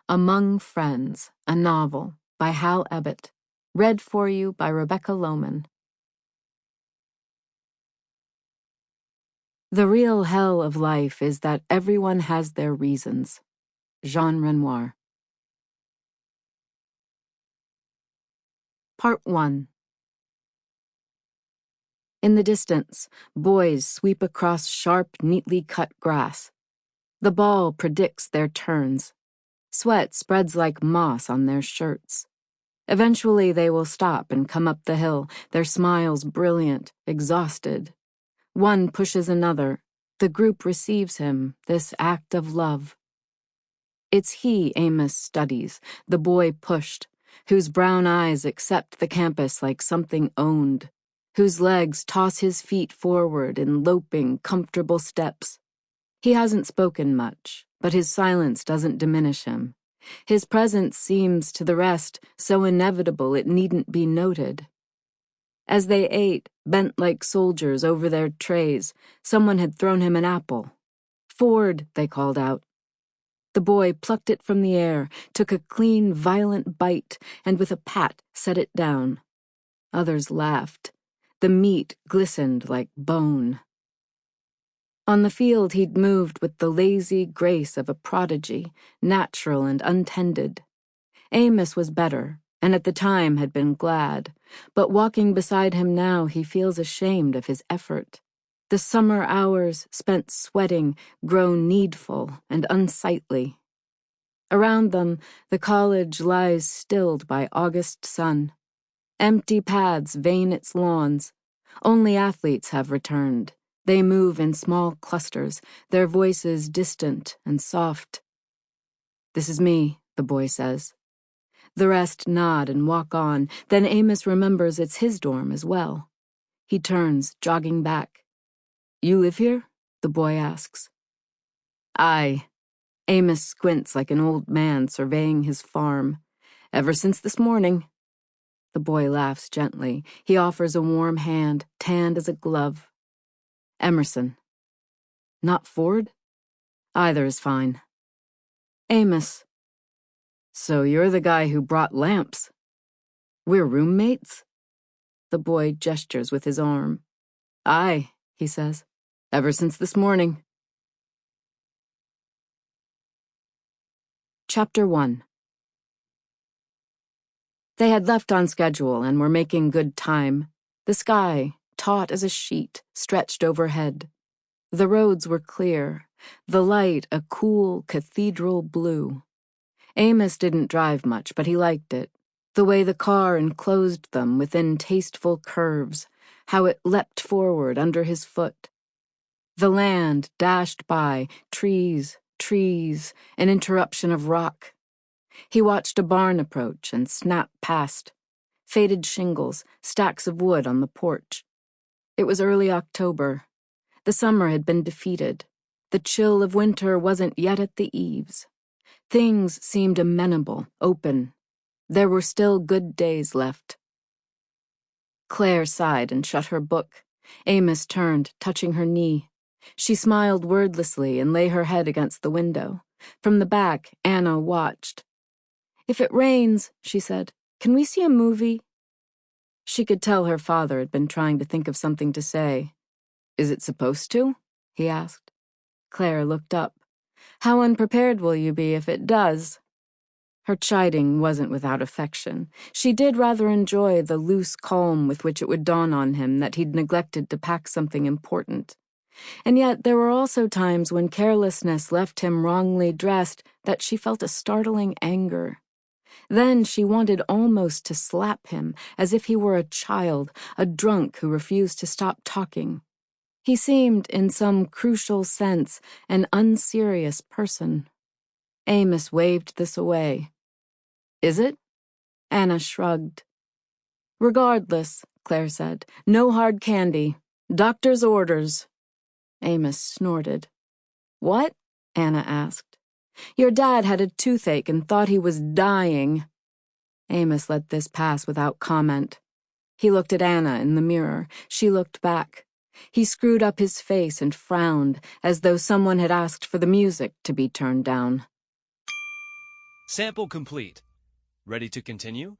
Among Friends, a novel by Hal Ebbott, read for you by Rebecca Lowman. The real hell of life is that everyone has their reasons. Jean Renoir. Part 1. In the distance, boys sweep across sharp, neatly cut grass. The ball predicts their turns. Sweat spreads like moss on their shirts. Eventually they will stop and come up the hill, their smiles brilliant, exhausted. One pushes another. The group receives him, this act of love. It's he Amos studies, the boy pushed, whose brown eyes accept the campus like something owned, whose legs toss his feet forward in loping, comfortable steps. He hasn't spoken much, but his silence doesn't diminish him. His presence seems, to the rest, so inevitable it needn't be noted. As they ate, bent like soldiers over their trays, someone had thrown him an apple. "Ford," they called out. The boy plucked it from the air, took a clean, violent bite, and with a pat set it down. Others laughed. The meat glistened like bone. On the field he'd moved with the lazy grace of a prodigy, natural and untended. Amos was better, and at the time had been glad, but walking beside him now he feels ashamed of his effort. The summer hours spent sweating grow needful and unsightly. Around them, the college lies stilled by August sun. Empty paths vein its lawns. Only athletes have returned. They move in small clusters, their voices distant and soft. "This is me," the boy says. The rest nod and walk on, then Amos remembers it's his dorm as well. He turns, jogging back. "You live here?" the boy asks. "Aye." Amos squints like an old man surveying his farm. "Ever since this morning." The boy laughs gently. He offers a warm hand, tanned as a glove. "Emerson." "Not Ford?" "Either is fine." "Amos." "So you're the guy who brought lamps." "We're roommates?" The boy gestures with his arm. "Aye," he says. "Ever since this morning." Chapter 1. They had left on schedule and were making good time. The sky, taut as a sheet, stretched overhead. The roads were clear, the light a cool cathedral blue. Amos didn't drive much, but he liked it. The way the car enclosed them within tasteful curves, how it leapt forward under his foot. The land dashed by, trees, an interruption of rock. He watched a barn approach and snap past. Faded shingles, stacks of wood on the porch. It was early October. The summer had been defeated. The chill of winter wasn't yet at the eaves. Things seemed amenable, open. There were still good days left. Claire sighed and shut her book. Amos turned, touching her knee. She smiled wordlessly and lay her head against the window. From the back, Anna watched. "If it rains," she said, "can we see a movie?" She could tell her father had been trying to think of something to say. "Is it supposed to?" he asked. Claire looked up. "How unprepared will you be if it does?" Her chiding wasn't without affection. She did rather enjoy the loose calm with which it would dawn on him that he'd neglected to pack something important. And yet there were also times when carelessness left him wrongly dressed that she felt a startling anger. Then she wanted almost to slap him, as if he were a child, a drunk who refused to stop talking. He seemed, in some crucial sense, an unserious person. Amos waved this away. "Is it?" Anna shrugged. "Regardless," Claire said, "no hard candy. Doctor's orders." Amos snorted. "What?" Anna asked. "Your dad had a toothache and thought he was dying." Amos let this pass without comment. He looked at Anna in the mirror. She looked back. He screwed up his face and frowned, as though someone had asked for the music to be turned down. Sample complete. Ready to continue?